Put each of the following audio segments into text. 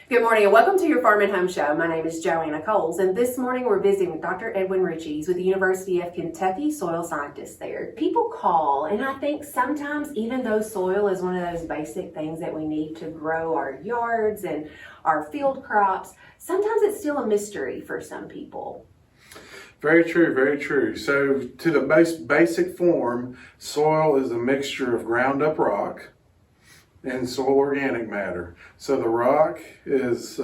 Good morning and welcome to your Farm and Home Show. My name is Joanna and this morning we're visiting with Dr. Edwin Ritchey. He's with the University of Kentucky, soil scientist there. People call, and I think sometimes even though soil is one of those basic things that we need to grow our yards and our field crops, sometimes it's still a mystery for some people. Very true, very true. So to the basic form, soil is a mixture of ground up rock and soil organic matter. So the rock is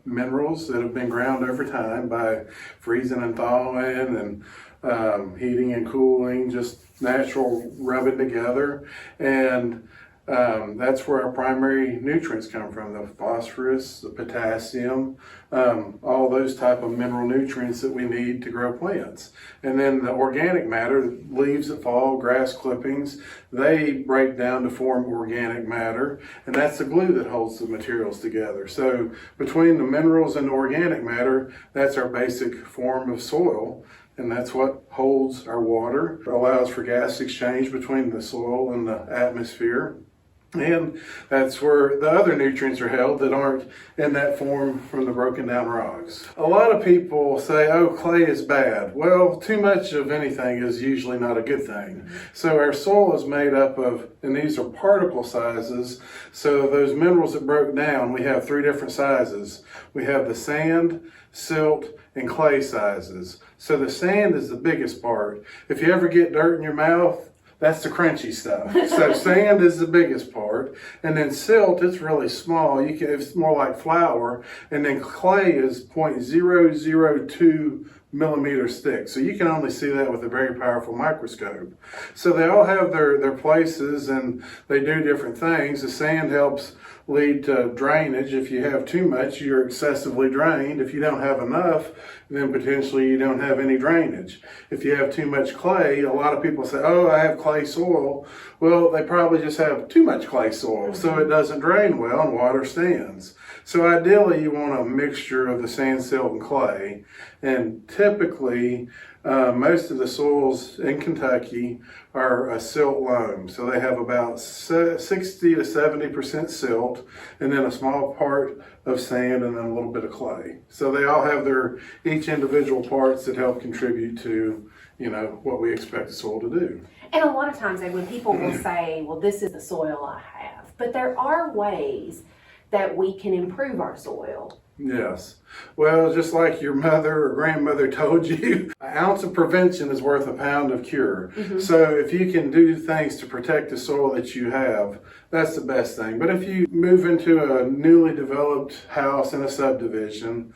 minerals that have been ground over time by freezing and thawing and heating and cooling, just natural rubbing together. And that's where our primary nutrients come from, the phosphorus, the potassium, all those type of mineral nutrients that we need to grow plants. And then the organic matter, leaves that fall, grass clippings, they break down to form organic matter, and that's the glue that holds the materials together. So between the minerals and the organic matter, that's our basic form of soil. And that's what holds our water, allows for gas exchange between the soil and the atmosphere. And that's where the other nutrients are held that aren't in that form from the broken down rocks. A lot of people say, oh, clay is bad. Well, too much of anything is usually not a good thing. So our soil is made up of, and these are particle sizes, so those minerals that broke down, we have 3 different sizes. We have the sand, silt, and clay sizes. So the sand is the biggest part. If you ever get dirt in your mouth, that's the crunchy stuff. So sand is the biggest part, and then silt, it's really small. It's more like flour, and then clay is 0.002 millimeters thick. So you can only see that with a very powerful microscope. So they all have their places and they do different things. The sand helps lead to drainage. If you have too much, you're excessively drained. If you don't have enough, then potentially you don't have any drainage. If you have too much clay, a lot of people say, oh, I have clay soil. Well, they probably just have too much clay soil, so it doesn't drain well and water stands. So ideally, you want a mixture of the sand, silt, and clay. And typically, most of the soils in Kentucky are a silt loam. So they have about 60 to 70% silt, and then a small part of sand, and then a little bit of clay. So they all have each individual parts that help contribute to, what we expect the soil to do. And a lot of times when people will say, well, this is the soil I have, but there are ways that we can improve our soil. Yes. Well, just like your mother or grandmother told you, an ounce of prevention is worth a pound of cure. Mm-hmm. So if you can do things to protect the soil that you have, that's the best thing. But if you move into a newly developed house in a subdivision,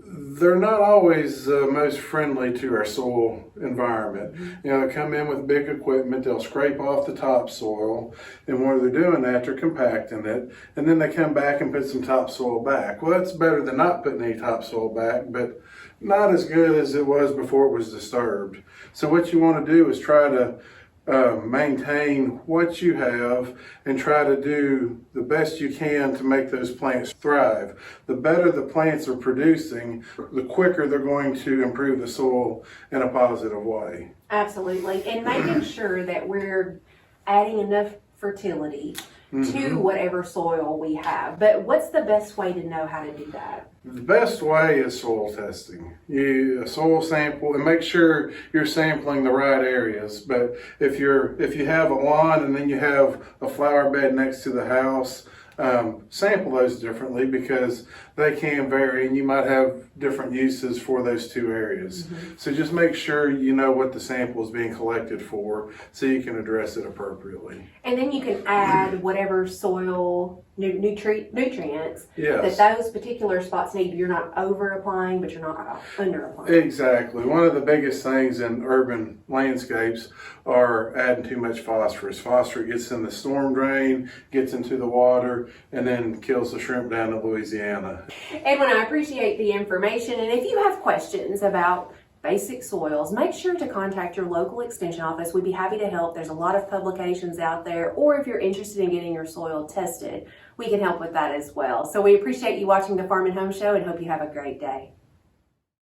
they're not always most friendly to our soil environment. Mm-hmm. They come in with big equipment, they'll scrape off the topsoil, and while they're doing that, they're compacting it, and then they come back and put some topsoil back. Well, that's better than not putting any topsoil back, but not as good as it was before it was disturbed. So what you want to do is try to maintain what you have and try to do the best you can to make those plants thrive. The better the plants are producing, the quicker they're going to improve the soil in a positive way. Absolutely. And making sure that we're adding enough fertility to whatever soil we have. But what's the best way to know how to do that? The best way is soil testing. You soil sample and make sure you're sampling the right areas. But if you have a lawn and then you have a flower bed next to the house, sample those differently because they can vary and you might have different uses for those 2 areas. Mm-hmm. So just make sure you know what the sample is being collected for so you can address it appropriately. And then you can add whatever soil nutrients yes. that those particular spots need. You're not over applying, but you're not under applying. Exactly. One of the biggest things in urban landscapes are adding too much phosphorus. Phosphorus gets in the storm drain, gets into the water, and then kills the shrimp down in Louisiana. Edwin, I appreciate the information, and if you have questions about basic soils, make sure to contact your local extension office. We'd be happy to help. There's a lot of publications out there, or if you're interested in getting your soil tested, we can help with that as well. So we appreciate you watching the Farm and Home Show and hope you have a great day.